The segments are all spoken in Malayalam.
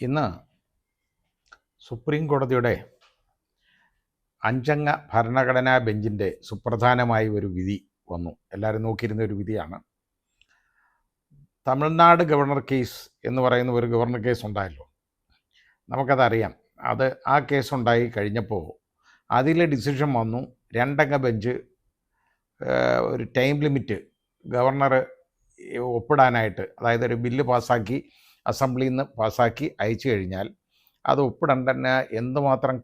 ഇന്ന് സുപ്രീം കോടതിയുടെ 5 അംഗ ഭരണഘടനാ ബെഞ്ചിൻ്റെ സുപ്രധാനമായ ഒരു വിധി വന്നു. എല്ലാവരും നോക്കിയിരുന്ന ഒരു വിധിയാണ്. തമിഴ്നാട് ഗവർണർ കേസ് എന്ന് പറയുന്ന ഒരു ഗവർണർ കേസ് ഉണ്ടായല്ലോ, നമുക്കതറിയാം. ആ കേസ് ഉണ്ടായി കഴിഞ്ഞപ്പോൾ അതിലെ ഡിസിഷൻ വന്നു. 2 അംഗ ബെഞ്ച് ഒരു ടൈം ലിമിറ്റ് ഗവർണർ ഒപ്പിടാനായിട്ട്, അതായത് ഒരു ബില്ല് പാസ്സാക്കി അസംബ്ലിയിൽ നിന്ന് പാസ്സാക്കി അയച്ചു കഴിഞ്ഞാൽ അത് ഒപ്പിടേണ്ട എന്തുമാത്രം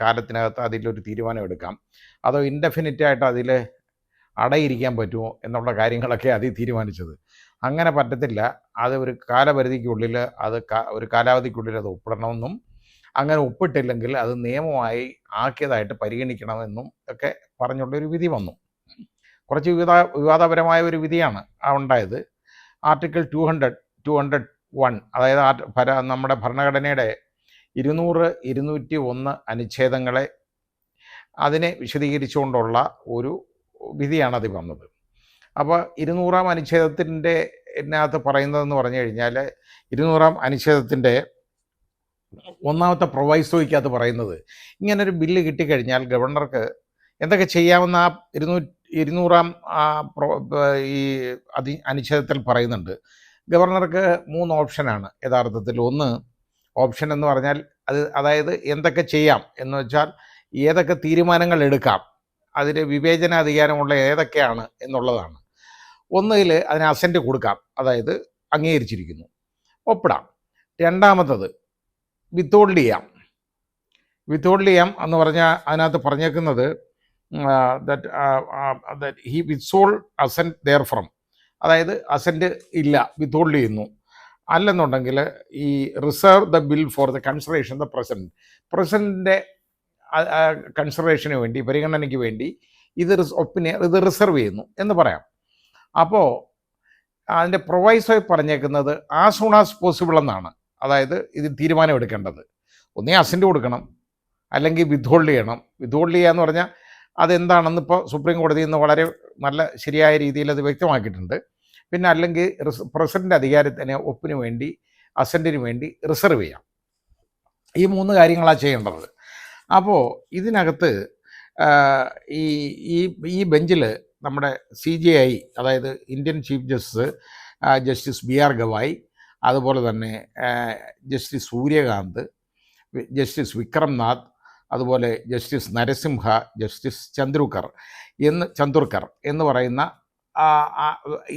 കാലത്തിനകത്ത് അതിലൊരു തീരുമാനം എടുക്കാം, അതോ ഇൻഡെഫിനിറ്റായിട്ട് അതിൽ അടയിരിക്കാൻ പറ്റുമോ എന്നുള്ള കാര്യങ്ങളൊക്കെ അതിൽ തീരുമാനിച്ചത്. അങ്ങനെ പറ്റത്തില്ല, അത് ഒരു കാലപരിധിക്കുള്ളിൽ ഒരു കാലാവധിക്കുള്ളിൽ അത് ഒപ്പിടണമെന്നും അങ്ങനെ ഒപ്പിട്ടില്ലെങ്കിൽ അത് നിയമമായി ആക്കിയതായിട്ട് പരിഗണിക്കണമെന്നും ഒക്കെ പറഞ്ഞുള്ളൊരു വിധി വന്നു. കുറച്ച് വിവാദപരമായ ഒരു വിധിയാണ് ഉണ്ടായത്. ആർട്ടിക്കിൾ 201, അതായത് നമ്മുടെ ഭരണഘടനയുടെ 200, 201 അനുച്ഛേദങ്ങളെ അതിനെ വിശദീകരിച്ചുകൊണ്ടുള്ള ഒരു വിധിയാണ് അതിൽ വന്നത്. അപ്പോൾ 200-ാം അനുച്ഛേദത്തിൻ്റെ ഇതിനകത്ത് പറയുന്നതെന്ന് പറഞ്ഞു കഴിഞ്ഞാൽ, 200-ാം അനുച്ഛേദത്തിൻ്റെ 1-ാമത്തെ പ്രൊവൈസോയ്ക്കകത്ത് പറയുന്നത്, ഇങ്ങനൊരു ബില്ല് കിട്ടിക്കഴിഞ്ഞാൽ ഗവർണർക്ക് എന്തൊക്കെ ചെയ്യാമെന്ന് ആ 200-ാം ഈ അനുച്ഛേദത്തിൽ പറയുന്നുണ്ട്. ഗവർണർക്ക് 3 ഓപ്ഷനാണ് യഥാർത്ഥത്തിൽ. ഒന്ന് ഓപ്ഷൻ എന്ന് പറഞ്ഞാൽ അതായത് എന്തൊക്കെ ചെയ്യാം എന്ന് വെച്ചാൽ ഏതൊക്കെ തീരുമാനങ്ങൾ എടുക്കാം, അതിൽ വിവേചനാധികാരമുള്ള ഏതൊക്കെയാണ് എന്നുള്ളതാണ്. ഒന്നുകിൽ അതിന് അസെൻറ്റ് കൊടുക്കാം, അതായത് അംഗീകരിച്ചിരിക്കുന്നു, ഒപ്പിടാം. രണ്ടാമത്തത് വിത്ത്ഹോൾഡ് ചെയ്യാം. വിത്ത്ഹോൾഡ് ചെയ്യാം എന്ന് പറഞ്ഞാൽ അതിനകത്ത് പറഞ്ഞേക്കുന്നത് that he withhold assent therefrom, അതായത് അസെൻറ്റ് ഇല്ല, വിത്ത്ഹോൾഡ് ചെയ്യുന്നു. അല്ലെന്നുണ്ടെങ്കിൽ ഈ reserve the bill for the consideration the പ്രസിഡൻറ്റിൻ്റെ കൺസിഡറേഷന് വേണ്ടി, പരിഗണനയ്ക്ക് വേണ്ടി ഇത് റിസർവ് ചെയ്യുന്നു എന്ന് പറയാം. അപ്പോൾ അതിൻ്റെ പ്രൊവൈസോയി പറഞ്ഞേക്കുന്നത് ആസ് സൂൺ ആസ് പോസിബിൾ എന്നാണ്. അതായത് ഇത് തീരുമാനം എടുക്കേണ്ടത് ഒന്നേ അസെൻറ്റ് കൊടുക്കണം, അല്ലെങ്കിൽ വിത്ത്ഹോൾഡ് ചെയ്യണം. വിത്ത്ഹോൾഡ് ചെയ്യുക എന്ന് പറഞ്ഞാൽ അതെന്താണെന്ന് ഇപ്പോൾ സുപ്രീം കോടതിയിൽ നിന്ന് വളരെ നല്ല ശരിയായ രീതിയിൽ അത് വ്യക്തമാക്കിയിട്ടുണ്ട്. പിന്നെ അല്ലെങ്കിൽ പ്രസിഡൻ്റ് അധികാരത്തിന് ഒപ്പിന് വേണ്ടി, അസെൻറ്റിന് വേണ്ടി റിസർവ് ചെയ്യാം. ഈ 3 കാര്യങ്ങളാണ് ചെയ്യേണ്ടത്. അപ്പോൾ ഇതിനകത്ത് ഈ ബെഞ്ചിൽ നമ്മുടെ CJI, അതായത് Indian chief justice BR Gavai, അതുപോലെ തന്നെ ജസ്റ്റിസ് സൂര്യകാന്ത്, ജസ്റ്റിസ് വിക്രംനാഥ്, അതുപോലെ ജസ്റ്റിസ് നരസിംഹ, ജസ്റ്റിസ് ചന്ദ്രുക്കർ എന്ന് പറയുന്ന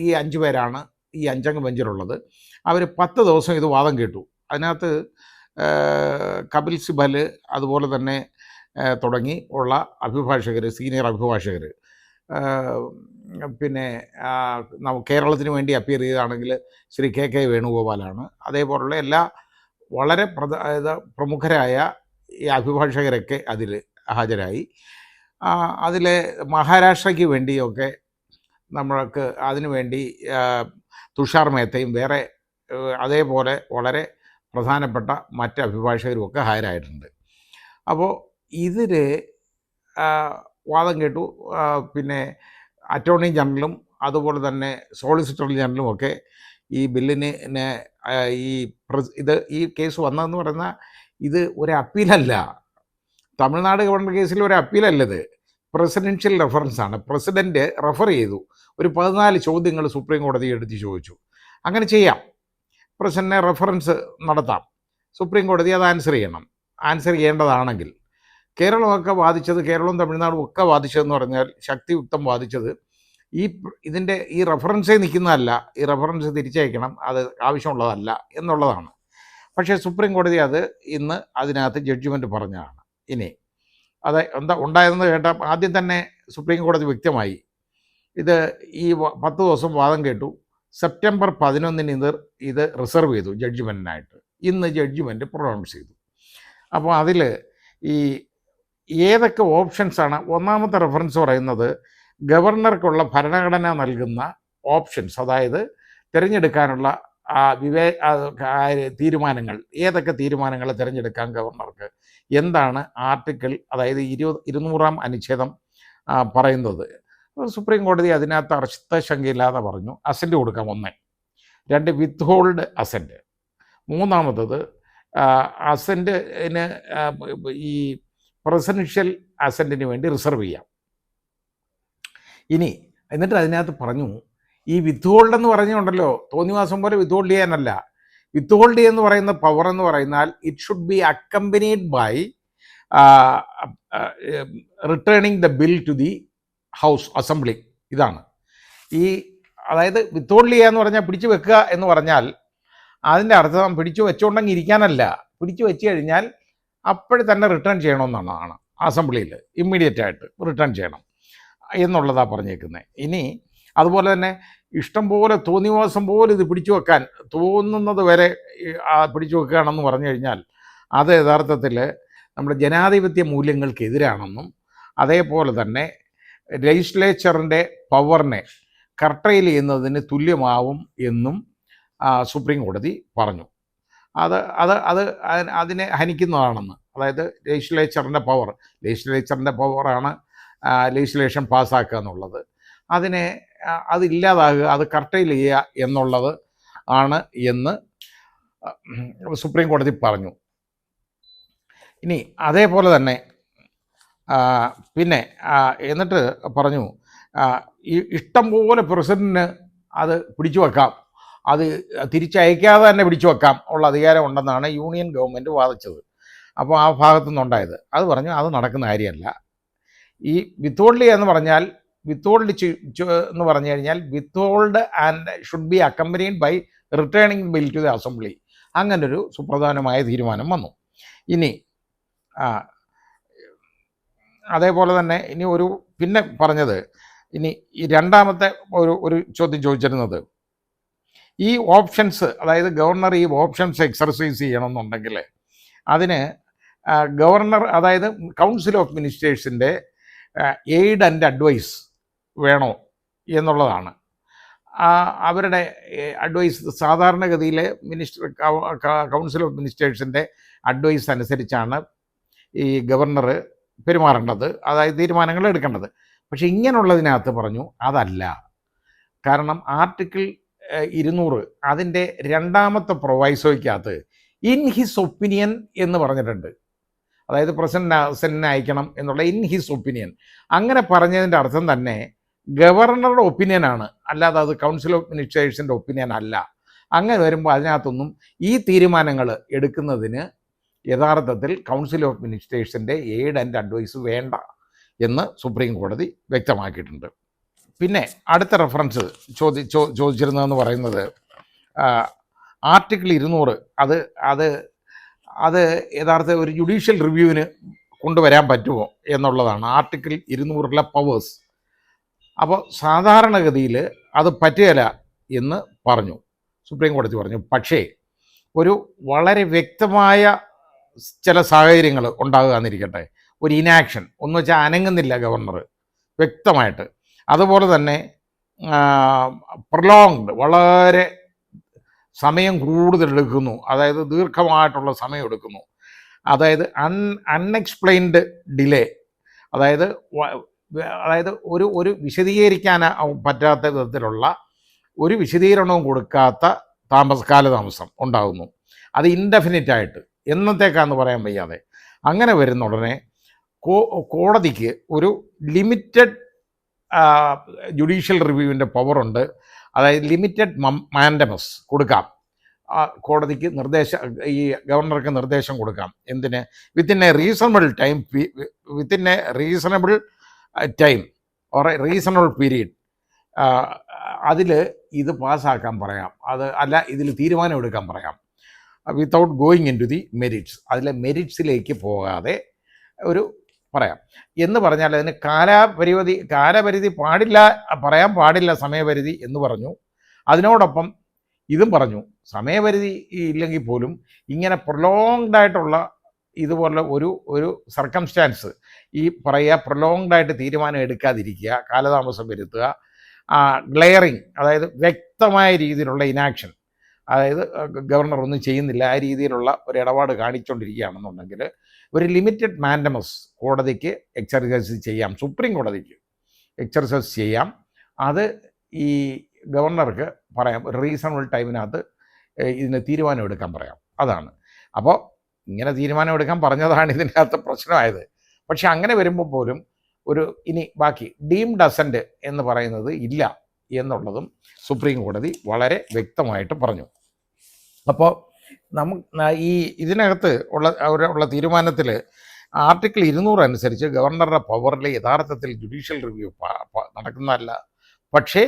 ഈ 5 പേരാണ് ഈ 5 അംഗ ബെഞ്ചിലുള്ളത്. അവർ 10 ദിവസം ഇത് വാദം കേട്ടു. അതിനകത്ത് കപിൽ സിബൽ, അതുപോലെ തന്നെ തുടങ്ങി ഉള്ള അഭിഭാഷകർ, സീനിയർ അഭിഭാഷകർ, പിന്നെ കേരളത്തിന് വേണ്ടി അപ്പിയർ ചെയ്തതാണെങ്കിൽ ശ്രീ KK വേണുഗോപാലാണ്. അതേപോലുള്ള എല്ലാ വളരെ പ്രമുഖരായ ഈ അഭിഭാഷകരൊക്കെ അതിൽ ഹാജരായി. അതിൽ മഹാരാഷ്ട്രയ്ക്ക് വേണ്ടിയൊക്കെ നമ്മൾക്ക് അതിനു വേണ്ടി തുഷാർ മേത്തയും വേറെ അതേപോലെ വളരെ പ്രധാനപ്പെട്ട മറ്റ് അഭിഭാഷകരുമൊക്കെ ഹാജരായിട്ടുണ്ട്. അപ്പോൾ ഇതിൽ വാദം കേട്ടു. പിന്നെ അറ്റോർണി ജനറലും അതുപോലെ തന്നെ സോളിസിറ്റർ ജനറലും ഒക്കെ ഈ ബില്ലിന് ഈ കേസ് വന്നതെന്ന് പറയുന്ന ഇത് ഒരു അപ്പീലല്ല. തമിഴ്നാട് ഗവർണർ കേസിൽ ഒരു അപ്പീലല്ലത്, പ്രസിഡൻഷ്യൽ റെഫറൻസാണ്. പ്രസിഡൻറ്റ് റെഫർ ചെയ്തു, ഒരു 14 ചോദ്യങ്ങൾ സുപ്രീം കോടതി എടുത്ത് ചോദിച്ചു. അങ്ങനെ ചെയ്യാം, പ്രസിഡൻറ്റിനെ റെഫറൻസ് നടത്താം. സുപ്രീം കോടതി അത് ആൻസർ ചെയ്യേണ്ടതാണെങ്കിൽ കേരളമൊക്കെ വാദിച്ചത്, കേരളവും തമിഴ്നാടും ഒക്കെ വാദിച്ചതെന്ന് പറഞ്ഞാൽ ശക്തിയുക്തം വാദിച്ചത് ഈ റെഫറൻസേ നിൽക്കുന്നതല്ല, ഈ റെഫറൻസ് തിരിച്ചയക്കണം, അത് ആവശ്യമുള്ളതല്ല എന്നുള്ളതാണ്. പക്ഷേ സുപ്രീം കോടതി അത് ഇന്ന് അതിനകത്ത് ജഡ്ജ്മെൻറ്റ് പറഞ്ഞതാണ്. ഇനി അത് എന്താ ഉണ്ടായതെന്ന് കേട്ടാൽ ആദ്യം തന്നെ സുപ്രീം കോടതി വ്യക്തമായി, ഈ 10 ദിവസം വാദം കേട്ടു. സെപ്റ്റംബർ 11 ഇത് റിസർവ് ചെയ്തു ജഡ്ജ്മെൻറ്റിനായിട്ട്. ഇന്ന് ജഡ്ജ്മെൻറ്റ് പ്രൊനൗൺസ് ചെയ്തു. അപ്പോൾ അതിൽ ഏതൊക്കെ ഓപ്ഷൻസാണ്, 1-ാമത്തെ റെഫറൻസ് പറയുന്നത് ഗവർണർക്കുള്ള ഭരണഘടന നൽകുന്ന ഓപ്ഷൻസ്, അതായത് തിരഞ്ഞെടുക്കാനുള്ള തീരുമാനങ്ങൾ, ഏതൊക്കെ തീരുമാനങ്ങൾ തിരഞ്ഞെടുക്കാൻ ഗവർണർക്ക്, എന്താണ് ആർട്ടിക്കിൾ, അതായത് 200-ാം അനുച്ഛേദം പറയുന്നത്. സുപ്രീം കോടതി അതിനകത്ത് അർത്ഥശങ്കയില്ലാതെ പറഞ്ഞു അസെൻറ്റ് കൊടുക്കാം. 1, 2 വിത്ത്ഹോൾഡ് അസെൻറ്റ്, മൂന്നാമത്തത് അസൻറ്റിന് ഈ പ്രസിഡൻഷ്യൽ അസൻറ്റിന് വേണ്ടി റിസർവ് ചെയ്യാം. ഇനി എന്നിട്ട് അതിനകത്ത് പറഞ്ഞു, ഈ വിത്ത്ഹോൾഡ് എന്ന് പറഞ്ഞുണ്ടല്ലോ, തോന്നിവാസം പോലെ വിത്ത്ഹോൾഡ് ചെയ്യാനല്ല. വിത്ത്ഹോൾഡ് എന്ന് പറയുന്ന പവർ എന്ന് പറയുന്നാൽ it should be accompanied by returning the bill to the house assembly. ഇതാണ് അതായത് വിത്ത്ഹോൾഡ് ചെയ്യുക എന്ന് പറഞ്ഞാൽ പിടിച്ചു വെക്കുക എന്ന് പറഞ്ഞാൽ അതിൻ്റെ അർത്ഥം പിടിച്ചു വെച്ചുകൊണ്ടെങ്കിൽ ഇരിക്കാനല്ല, പിടിച്ചു വെച്ച് കഴിഞ്ഞാൽ അപ്പോഴും തന്നെ റിട്ടേൺ ചെയ്യണമെന്നാണ് അസംബ്ലിയിൽ, ഇമ്മീഡിയറ്റ് ആയിട്ട് റിട്ടേൺ ചെയ്യണം എന്നുള്ളതാണ് പറഞ്ഞേക്കുന്നത്. ഇനി അതുപോലെ തന്നെ ഇഷ്ടംപോലെ തോന്നിവാസം പോലെ ഇത് പിടിച്ചു വെക്കാൻ തോന്നുന്നത് വരെ പിടിച്ചു വെക്കുകയാണെന്ന് പറഞ്ഞു കഴിഞ്ഞാൽ അത് യഥാർത്ഥത്തിൽ നമ്മുടെ ജനാധിപത്യ മൂല്യങ്ങൾക്കെതിരാണെന്നും അതേപോലെ തന്നെ ലെജിസ്ലേച്ചറിൻ്റെ പവറിനെ കർട്ടയിൽ ചെയ്യുന്നതിന് തുല്യമാവും എന്നും സുപ്രീം കോടതി പറഞ്ഞു. അതിനെ ഹനിക്കുന്നതാണെന്ന്. അതായത് ലെജിസ്ലേച്ചറിൻ്റെ പവറാണ് ലെജിസ്ലേഷൻ പാസ്സാക്കുക എന്നുള്ളത്. അതില്ലാതാകുക, അത് കർട്ടയിൽ ചെയ്യുക എന്നുള്ളത് ആണ് എന്ന് സുപ്രീം കോടതി പറഞ്ഞു. ഇനി അതേപോലെ തന്നെ പിന്നെ എന്നിട്ട് പറഞ്ഞു, ഈ ഇഷ്ടം പോലെ പ്രസിഡന്റിന് അത് പിടിച്ചു വെക്കാം, അത് തിരിച്ചയക്കാതെ തന്നെ പിടിച്ചു വെക്കാം ഉള്ള അധികാരം ഉണ്ടെന്നാണ് യൂണിയൻ ഗവൺമെൻറ് വാദിച്ചത്. അപ്പോൾ ആ ഭാഗത്തു നിന്നുണ്ടായത് അത് പറഞ്ഞു അത് നടക്കുന്ന കാര്യമല്ല. ഈ വിത്ത്ഹോൾഡ് എന്ന് പറഞ്ഞാൽ വിത്ത്ഹോൾഡ് എന്ന് പറഞ്ഞു കഴിഞ്ഞാൽ withhold and should be accompanied by returning bill to the assembly. അങ്ങനൊരു സുപ്രധാനമായ തീരുമാനം വന്നു. ഇനി അതേപോലെ തന്നെ ഇനി പിന്നെ പറഞ്ഞത്, ഇനി ഈ രണ്ടാമത്തെ ഒരു ചോദ്യം ചോദിച്ചിരുന്നത്, ഈ ഓപ്ഷൻസ്, അതായത് ഗവർണർ ഈ ഓപ്ഷൻസ് എക്സർസൈസ് ചെയ്യണമെന്നുണ്ടെങ്കിൽ അതിന് ഗവർണർ, അതായത് കൗൺസിൽ ഓഫ് മിനിസ്റ്റേഴ്സിൻ്റെ എയ്ഡ് ആൻഡ് അഡ്വൈസ് വേണോ എന്നുള്ളതാണ്. അവരുടെ അഡ്വൈസ് സാധാരണഗതിയിൽ കൗൺസിൽ ഓഫ് മിനിസ്റ്റേഴ്സിൻ്റെ അഡ്വൈസ് അനുസരിച്ചാണ് ഈ ഗവർണർ പെരുമാറേണ്ടത്, അതായത് തീരുമാനങ്ങൾ എടുക്കേണ്ടത്. പക്ഷേ ഇങ്ങനെയുള്ളതിനകത്ത് പറഞ്ഞു അതല്ല. കാരണം ആർട്ടിക്കിൾ 200 അതിൻ്റെ രണ്ടാമത്തെ പ്രൊവൈസോയ്ക്കകത്ത് ഇൻ ഹിസ് ഒപ്പീനിയൻ എന്ന് പറഞ്ഞിട്ടുണ്ട്. അതായത് പ്രസിഡന്റിനെ അയക്കണം എന്നുള്ള ഇൻ ഹിസ് ഒപ്പീനിയൻ. അങ്ങനെ പറഞ്ഞതിൻ്റെ അർത്ഥം തന്നെ ഗവർണറുടെ ഒപ്പീനിയനാണ്, അല്ലാതെ അത് കൗൺസിൽ ഓഫ് മിനിസ്റ്റേഴ്സിൻ്റെ ഒപ്പീനിയൻ അല്ല. അങ്ങനെ വരുമ്പോൾ അതിനകത്തൊന്നും ഈ തീരുമാനങ്ങൾ എടുക്കുന്നതിന് യഥാർത്ഥത്തിൽ കൗൺസിൽ ഓഫ് മിനിസ്റ്റേഴ്സിൻ്റെ എയ്ഡ് ആൻഡ് അഡ്വൈസ് വേണ്ട എന്ന് സുപ്രീം കോടതി വ്യക്തമാക്കിയിട്ടുണ്ട്. പിന്നെ അടുത്ത റെഫറൻസ് ചോദിച്ചിരുന്നതെന്ന് പറയുന്നത് ആർട്ടിക്കിൾ 200 അത് യഥാർത്ഥ ഒരു ജുഡീഷ്യൽ റിവ്യൂവിന് കൊണ്ടുവരാൻ പറ്റുമോ എന്നുള്ളതാണ്. Article 200 powers. അപ്പോൾ സാധാരണഗതിയിൽ അത് പറ്റുകയില്ല എന്ന് പറഞ്ഞു, സുപ്രീം കോടതി പറഞ്ഞു. പക്ഷേ ഒരു വളരെ വ്യക്തമായ ചില സാഹചര്യങ്ങൾ ഉണ്ടാകുക എന്നിരിക്കട്ടെ, ഒരു ഇനാക്ഷൻ ഒന്ന് വെച്ചാൽ അനങ്ങുന്നില്ല ഗവർണർ വ്യക്തമായിട്ട്, അതുപോലെ തന്നെ പ്രൊലോങ്ഡ് വളരെ സമയം കൂടുതലെടുക്കുന്നു, അതായത് ദീർഘമായിട്ടുള്ള സമയം എടുക്കുന്നു, അതായത് അൺഎക്സ്പ്ലെയിൻഡ് ഡിലേ, അതായത് ഒരു വിശദീകരിക്കാൻ പറ്റാത്ത വിധത്തിലുള്ള ഒരു വിശദീകരണവും കൊടുക്കാത്ത കാലതാമസം ഉണ്ടാകുന്നു. അത് ഇൻഡെഫിനിറ്റായിട്ട് എന്നത്തേക്കാന്ന് പറയാൻ വയ്യാതെ അങ്ങനെ വരുന്ന ഉടനെ കോടതിക്ക് ഒരു ലിമിറ്റഡ് ജുഡീഷ്യൽ റിവ്യൂവിൻ്റെ പവറുണ്ട്. അതായത് ലിമിറ്റഡ് മാൻഡമസ് കൊടുക്കാം കോടതിക്ക്, ഈ ഗവർണർക്ക് നിർദ്ദേശം കൊടുക്കാം. എന്തിന്? Within a reasonable time or a reasonable period അതിൽ ഇത് പാസ്സാക്കാൻ പറയാം, ഇതിൽ തീരുമാനം എടുക്കാൻ പറയാം, without going into the merits. അതിലെ മെരിറ്റ്സിലേക്ക് പോകാതെ പറയാം എന്ന് പറഞ്ഞാൽ അതിന് കാലപരിധി പറയാൻ പാടില്ല സമയപരിധി എന്ന് പറഞ്ഞു. അതിനോടൊപ്പം ഇതും പറഞ്ഞു, സമയപരിധി ഇല്ലെങ്കിൽ പോലും ഇങ്ങനെ പ്രൊലോങ്ഡ് ആയിട്ടുള്ള ഇതുപോലെ ഒരു സർക്കംസ്റ്റാൻസ് പ്രൊലോങ്ഡായിട്ട് തീരുമാനം എടുക്കാതിരിക്കുക, കാലതാമസം വരുത്തുക, ഗ്ലെയറിങ്, അതായത് വ്യക്തമായ രീതിയിലുള്ള ഇനാക്ഷൻ, അതായത് ഗവർണർ ഒന്നും ചെയ്യുന്നില്ല, ആ രീതിയിലുള്ള ഒരു ഇടപാട് കാണിച്ചുകൊണ്ടിരിക്കുകയാണെന്നുണ്ടെങ്കിൽ ഒരു ലിമിറ്റഡ് മാൻഡമസ് കോടതിക്ക് എക്സർസൈസ് ചെയ്യാം, സുപ്രീം കോടതിക്ക് എക്സർസൈസ് ചെയ്യാം. അത് ഈ ഗവർണർക്ക് പറയാം, ഒരു റീസണബിൾ ടൈമിനകത്ത് ഇതിന് തീരുമാനമെടുക്കാൻ പറയാം. അതാണ്. അപ്പോൾ ഇങ്ങനെ തീരുമാനമെടുക്കാൻ പറഞ്ഞതാണ് ഇതിൻ്റെ അകത്ത് പ്രശ്നമായത്. പക്ഷെ അങ്ങനെ വരുമ്പോൾ പോലും ഇനി ബാക്കി ഡീംഡ് അസൻറ്റ് എന്ന് പറയുന്നത് ഇല്ല എന്നുള്ളതും സുപ്രീം കോടതി വളരെ വ്യക്തമായിട്ട് പറഞ്ഞു. അപ്പോൾ ഇതിനകത്ത് ഉള്ള തീരുമാനത്തിൽ ആർട്ടിക്കിൾ 200 അനുസരിച്ച് ഗവർണറുടെ പവറിൽ യഥാർത്ഥത്തിൽ ജുഡീഷ്യൽ റിവ്യൂ നടക്കുന്നതല്ല. പക്ഷേ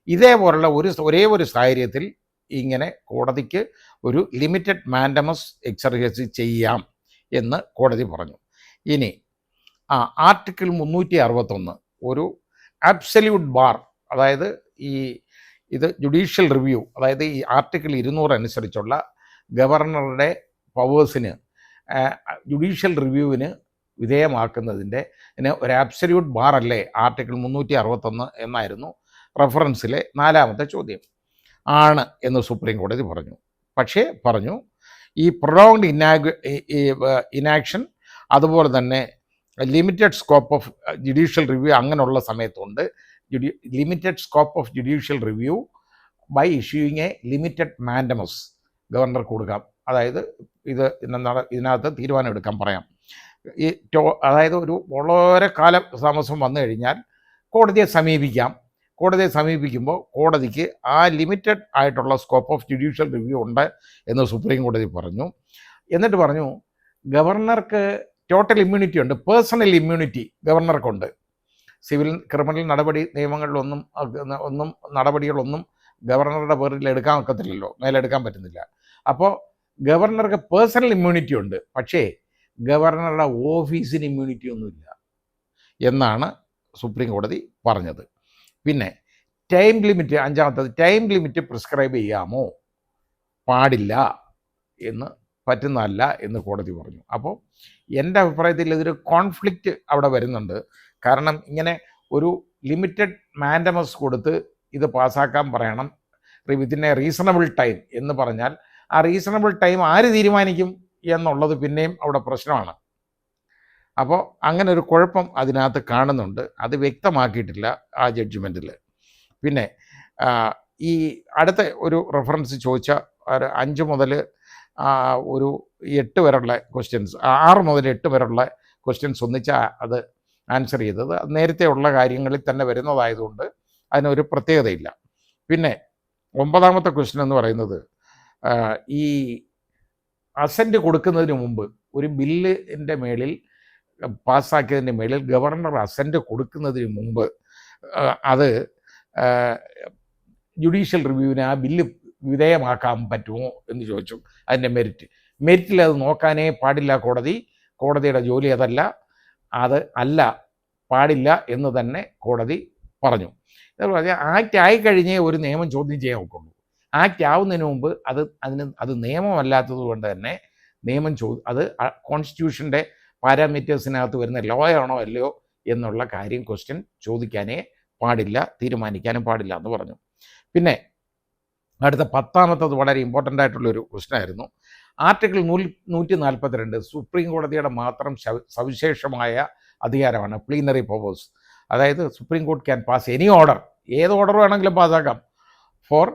ഇതേപോലുള്ള ഒരേ ഒരു സാഹചര്യത്തിൽ ഇങ്ങനെ കോടതിക്ക് ഒരു ലിമിറ്റഡ് മാൻഡമസ് എക്സർസൈസ് ചെയ്യാം എന്ന് കോടതി പറഞ്ഞു. ഇനി ആർട്ടിക്കിൾ 361 ഒരു അബ്സല്യൂട്ട് ബാർ, അതായത് ഇത് ജുഡീഷ്യൽ റിവ്യൂ, അതായത് ഈ ആർട്ടിക്കിൾ 200 അനുസരിച്ചുള്ള ഗവർണറുടെ പവേഴ്സിന് ജുഡീഷ്യൽ റിവ്യൂവിന് വിധേയമാക്കുന്നതിൻ്റെ ഒരു അബ്സല്യൂട്ട് ബാർ അല്ലേ ആർട്ടിക്കിൾ 361 എന്നായിരുന്നു റഫറൻസിലെ 4ാമത്തെ ചോദ്യം. ആണ് എന്ന് സുപ്രീം കോടതി പറഞ്ഞു. പക്ഷേ പറഞ്ഞു ഈ പ്രൊലോങ്ഡ് ഇനാക്ഷൻ, അതുപോലെ തന്നെ limited scope of judicial review അങ്ങനെയുള്ള സമയത്തുണ്ട് limited scope of judicial review by issuing a limited mandamus governor കൊടുക്കാം. അതായത് ഇതിനകത്ത് തീരുമാനം എടുക്കാൻ പറയാം. അതായത് വളരെ കാലതാമസം വന്നു കഴിഞ്ഞാൽ കോടതിയെ സമീപിക്കാം. കോടതിയെ സമീപിക്കുമ്പോൾ കോടതിക്ക് ആ ലിമിറ്റഡ് ആയിട്ടുള്ള സ്കോപ്പ് ഓഫ് ജുഡീഷ്യൽ റിവ്യൂ ഉണ്ട് എന്ന് സുപ്രീം കോടതി പറഞ്ഞു. എന്നിട്ട് പറഞ്ഞു ഗവർണർക്ക് ടോട്ടൽ ഇമ്മ്യൂണിറ്റി ഉണ്ട്, പേഴ്സണൽ ഇമ്മ്യൂണിറ്റി ഗവർണർക്കുണ്ട്. സിവിൽ ക്രിമിനൽ നടപടികളൊന്നും ഗവർണറുടെ പേരിൽ എടുക്കാൻ ഒക്കത്തില്ലല്ലോ, മേലെടുക്കാൻ പറ്റുന്നില്ല. അപ്പോൾ ഗവർണർക്ക് പേഴ്സണൽ ഇമ്മ്യൂണിറ്റി ഉണ്ട്, പക്ഷേ ഗവർണറുടെ ഓഫീസിന് ഇമ്മ്യൂണിറ്റി ഒന്നുമില്ല എന്നാണ് സുപ്രീം കോടതി പറഞ്ഞത്. പിന്നെ ടൈം ലിമിറ്റ്, 5ാമത്തത് ടൈം ലിമിറ്റ് പ്രിസ്ക്രൈബ് ചെയ്യാമോ? പാടില്ല എന്ന്, പറ്റുന്നതല്ല എന്ന് കോടതി പറഞ്ഞു. അപ്പോൾ എൻ്റെ അഭിപ്രായത്തിൽ ഇതൊരു കോൺഫ്ലിക്റ്റ് അവിടെ വരുന്നുണ്ട്. കാരണം ഇങ്ങനെ ഒരു ലിമിറ്റഡ് മാൻഡമസ് കൊടുത്ത് ഇത് പാസ്സാക്കാൻ പറയണം വിത്തിൻ എ റീസണബിൾ ടൈം എന്ന് പറഞ്ഞാൽ ആ റീസണബിൾ ടൈം ആര് തീരുമാനിക്കും എന്നുള്ളത് പിന്നെയും അവിടെ പ്രശ്നമാണ്. അപ്പോൾ അങ്ങനെ ഒരു കുഴപ്പം അതിനകത്ത് കാണുന്നുണ്ട്. അത് വ്യക്തമാക്കിയിട്ടില്ല ആ ജഡ്ജ്മെൻറ്റിൽ. പിന്നെ ഈ അടുത്ത ഒരു റെഫറൻസ് ചോദിച്ച 5 മുതൽ ഒരു 8 വരെയുള്ള ക്വസ്റ്റ്യൻസ്, 6 മുതൽ 8 വരെയുള്ള ക്വസ്റ്റ്യൻസ് ഒന്നിച്ചാണ് അത് ആൻസർ ചെയ്തത്. അത് നേരത്തെ ഉള്ള കാര്യങ്ങളിൽ തന്നെ വരുന്നതായതുകൊണ്ട് അതിനൊരു പ്രത്യേകതയില്ല. പിന്നെ 9ാമത്തെ ക്വസ്റ്റ്യൻ എന്ന് പറയുന്നത് ഈ അസൻറ്റ് കൊടുക്കുന്നതിന് മുമ്പ് ഒരു ബില്ലിൻ്റെ മേളിൽ പാസ്സാക്കിയതിൻ്റെ മേളിൽ ഗവർണർ അസൻറ്റ് കൊടുക്കുന്നതിന് മുമ്പ് അത് ജുഡീഷ്യൽ റിവ്യൂവിന് ആ ബില്ല് വിധേയമാക്കാൻ പറ്റുമോ എന്ന് ചോദിച്ചു. അതിൻ്റെ മെരിറ്റിൽ അത് നോക്കാനേ പാടില്ല കോടതിയുടെ ജോലി അതല്ല, അത് അല്ല, പാടില്ല എന്ന് തന്നെ കോടതി പറഞ്ഞു. ആക്ട് ആയിക്കഴിഞ്ഞേ ഒരു നിയമം ചോദ്യം ചെയ്യാൻ ഒക്കുള്ളൂ. ആക്ട് ആവുന്നതിന് മുമ്പ് അത് നിയമമല്ലാത്തത് കൊണ്ട് തന്നെ നിയമം അത് കോൺസ്റ്റിറ്റ്യൂഷൻ്റെ പാരാമീറ്റേഴ്സിനകത്ത് വരുന്ന ലോ ആണോ അല്ലയോ എന്നുള്ള കാര്യം ക്വസ്റ്റ്യൻ ചോദിക്കാനേ പാടില്ല, തീരുമാനിക്കാനും പാടില്ല എന്ന് പറഞ്ഞു. പിന്നെ അടുത്ത 10ാമത്തത് വളരെ ഇമ്പോർട്ടൻ്റ് ആയിട്ടുള്ളൊരു ക്വസ്റ്റ്യൻ ആയിരുന്നു. ആർട്ടിക്കിൾ 142 സുപ്രീം കോടതിയുടെ മാത്രം സവിശേഷമായ അധികാരമാണ്, പ്ലീനറി പവേഴ്സ്. അതായത് supreme court can pass any order, ഏത് ഓർഡർ വേണമെങ്കിലും പാസ്സാക്കാം ഫോർ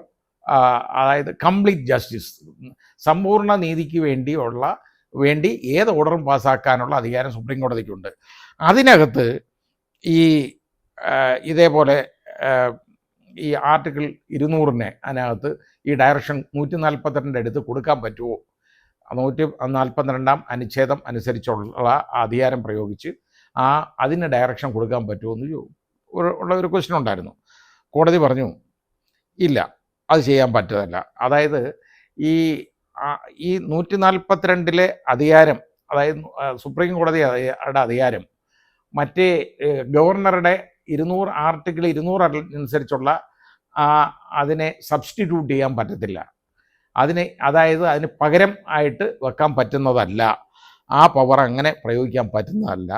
അതായത് കംപ്ലീറ്റ് ജസ്റ്റിസ്, സമ്പൂർണ്ണ നീതിക്ക് വേണ്ടി ഏത് ഓർഡറും പാസ്സാക്കാനുള്ള അധികാരം സുപ്രീം കോടതിക്കുണ്ട്. അതിനകത്ത് ഇതേപോലെ ഈ ആർട്ടിക്കിൾ 200 അതിനകത്ത് ഈ ഡയറക്ഷൻ 142 എടുത്ത് കൊടുക്കാൻ പറ്റുമോ? 142 അനുച്ഛേദം അനുസരിച്ചുള്ള അധികാരം പ്രയോഗിച്ച് അതിന് ഡയറക്ഷൻ കൊടുക്കാൻ പറ്റുമോ എന്ന് ഉള്ള ഒരു ക്വസ്റ്റ്യൻ ഉണ്ടായിരുന്നു. കോടതി പറഞ്ഞു ഇല്ല, അത് ചെയ്യാൻ പറ്റുന്നില്ല. അതായത് ഈ 142 അധികാരം, അതായത് സുപ്രീം കോടതിയുടെ അധികാരം മറ്റേ ഗവർണറുടെ ആർട്ടിക്കിൾ 200 അനുസരിച്ചുള്ള അതിനെ സബ്സ്റ്റിറ്റ്യൂട്ട് ചെയ്യാൻ പറ്റത്തില്ല. അതായത് അതിന് പകരം ആയിട്ട് വെക്കാൻ പറ്റുന്നതല്ല, ആ പവർ അങ്ങനെ പ്രയോഗിക്കാൻ പറ്റുന്നതല്ല.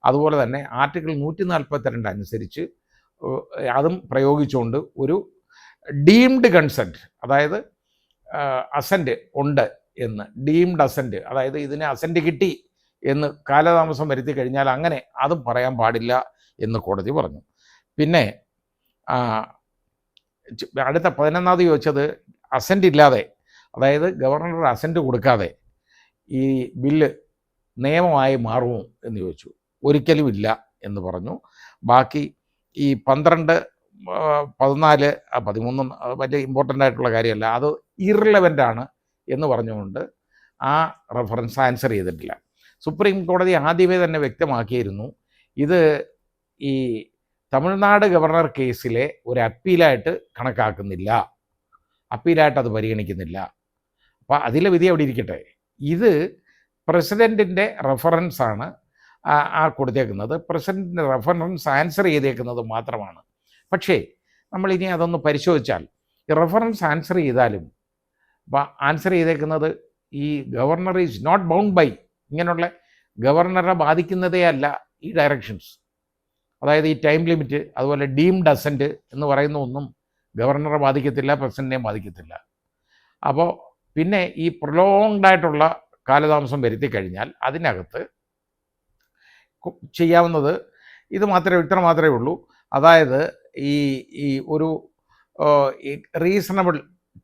അതുപോലെ തന്നെ ആർട്ടിക്കിൾ 142 അനുസരിച്ച് അതും പ്രയോഗിച്ചുകൊണ്ട് ഒരു ഡീംഡ് കൺസെൻറ്റ്, അതായത് അസൻറ്റ് ഉണ്ട് എന്ന്, ഡീംഡ് അസൻറ്റ്, അതായത് ഇതിന് അസൻറ്റ് കിട്ടി എന്ന് കാലതാമസം വരുത്തി കഴിഞ്ഞാൽ അങ്ങനെ അതും പറയാൻ പാടില്ല എന്ന് കോടതി പറഞ്ഞു. പിന്നെ അടുത്ത 11ാമത് ചോദിച്ചത് അസൻറ്റ് ഇല്ലാതെ അതായത് ഗവർണർ അസൻറ്റ് കൊടുക്കാതെ ഈ ബില്ല് നിയമമായി മാറുമോ എന്ന് ചോദിച്ചു. ഒരിക്കലും ഇല്ല എന്ന് പറഞ്ഞു. ബാക്കി ഈ 12, 14, 13 വലിയ ഇമ്പോർട്ടൻ്റ് ആയിട്ടുള്ള കാര്യമല്ല, അത് ഇറലവൻ്റ് ആണ് എന്ന് പറഞ്ഞുകൊണ്ട് ആ റെഫറൻസ് ആൻസർ ചെയ്തിട്ടില്ല. സുപ്രീം കോടതി ആദ്യമേ തന്നെ വ്യക്തമാക്കിയിരുന്നു ഇത് ഈ തമിഴ്നാട് ഗവർണർ കേസിലെ ഒരു അപ്പീലായിട്ട് കണക്കാക്കുന്നില്ല, അപ്പീലായിട്ട് അത് പരിഗണിക്കുന്നില്ല. അപ്പോൾ അതിലെ വിധി അവിടെ ഇരിക്കട്ടെ. ഇത് പ്രസിഡൻറ്റിൻ്റെ റെഫറൻസാണ് ആ കൊടുത്തേക്കുന്നത്. പ്രസിഡൻറ്റിൻ്റെ റെഫറൻസ് ആൻസർ ചെയ്തേക്കുന്നത് മാത്രമാണ്. പക്ഷേ നമ്മളിനി അതൊന്ന് പരിശോധിച്ചാൽ ഈ റെഫറൻസ് ആൻസർ ചെയ്താലും ആൻസർ ചെയ്തേക്കുന്നത് ഈ governor is not bound by ഇങ്ങനെയുള്ള ഗവർണറെ ബാധിക്കുന്നതേ അല്ല ഈ ഡയറക്ഷൻസ്. അതായത് ഈ ടൈം ലിമിറ്റ്, അതുപോലെ ഡീംഡ് അസൻറ്റ് എന്ന് പറയുന്ന ഒന്നും ഗവർണറെ ബാധിക്കത്തില്ല, പ്രസിഡൻറ്റിനെയും ബാധിക്കത്തില്ല. അപ്പോൾ പിന്നെ ഈ പ്രൊലോങ്ഡ് ആയിട്ടുള്ള കാലതാമസം വരുത്തി കഴിഞ്ഞാൽ അതിനകത്ത് ചെയ്യാവുന്നത് ഇത്ര മാത്രമേ ഉള്ളൂ. അതായത് ഈ ഒരു റീസണബിൾ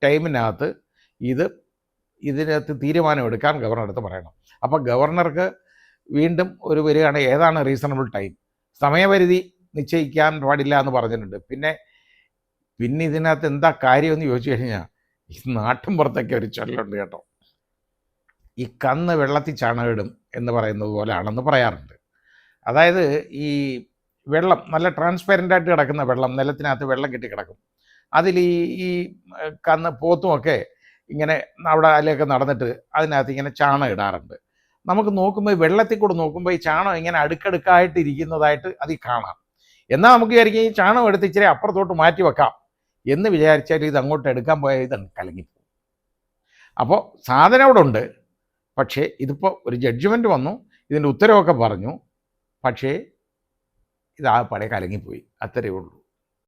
ടൈമിനകത്ത് ഇതിനകത്ത് തീരുമാനമെടുക്കാൻ ഗവർണറടുത്ത് പറയണം. അപ്പോൾ ഗവർണർക്ക് വീണ്ടും വരികയാണ് ഏതാണ് റീസണബിൾ ടൈം, സമയപരിധി നിശ്ചയിക്കാൻ പാടില്ല എന്ന് പറഞ്ഞിട്ടുണ്ട്. പിന്നെ ഇതിനകത്ത് എന്താ കാര്യമെന്ന് ചോദിച്ചു കഴിഞ്ഞാൽ ഈ നാട്ടിൻ പുറത്തൊക്കെ ഒരു ചൊല്ലുണ്ട് കേട്ടോ, ഈ കന്ന് വെള്ളത്തിൽ ചാണകിടും എന്ന് പറയുന്നത് പോലെയാണെന്ന് പറയാറുണ്ട്. അതായത് ഈ വെള്ളം നല്ല ട്രാൻസ്പെറൻ്റായിട്ട് കിടക്കുന്ന വെള്ളം, നിലത്തിനകത്ത് വെള്ളം കെട്ടി കിടക്കും, അതിൽ ഈ കന്ന് പോത്തുമൊക്കെ ഇങ്ങനെ അവിടെ അതിലൊക്കെ നടന്നിട്ട് അതിനകത്ത് ഇങ്ങനെ ചാണം ഇടാറുണ്ട്. നമുക്ക് നോക്കുമ്പോൾ വെള്ളത്തിൽ കൂടെ നോക്കുമ്പോൾ ഈ ചാണം ഇങ്ങനെ അടുക്കടുക്കായിട്ട് ഇരിക്കുന്നതായിട്ട് അതിൽ കാണാം. എന്നാൽ നമുക്ക് വിചാരിക്കും ഈ ചാണം എടുത്ത് ഇച്ചിരി അപ്പുറത്തോട്ട് മാറ്റി വെക്കാം എന്ന് വിചാരിച്ചാൽ ഇത് അങ്ങോട്ട് എടുക്കാൻ പോയാൽ ഇത് കലങ്ങിപ്പോകും. അപ്പോൾ സാധനം അവിടെ ഉണ്ട്, പക്ഷേ ഇതിപ്പോൾ ഒരു ജഡ്ജ്മെൻറ്റ് വന്നു, ഇതിൻ്റെ ഉത്തരവൊക്കെ പറഞ്ഞു, പക്ഷേ ഇതാകപ്പാടെ കലങ്ങിപ്പോയി, അത്രയേ ഉള്ളൂ.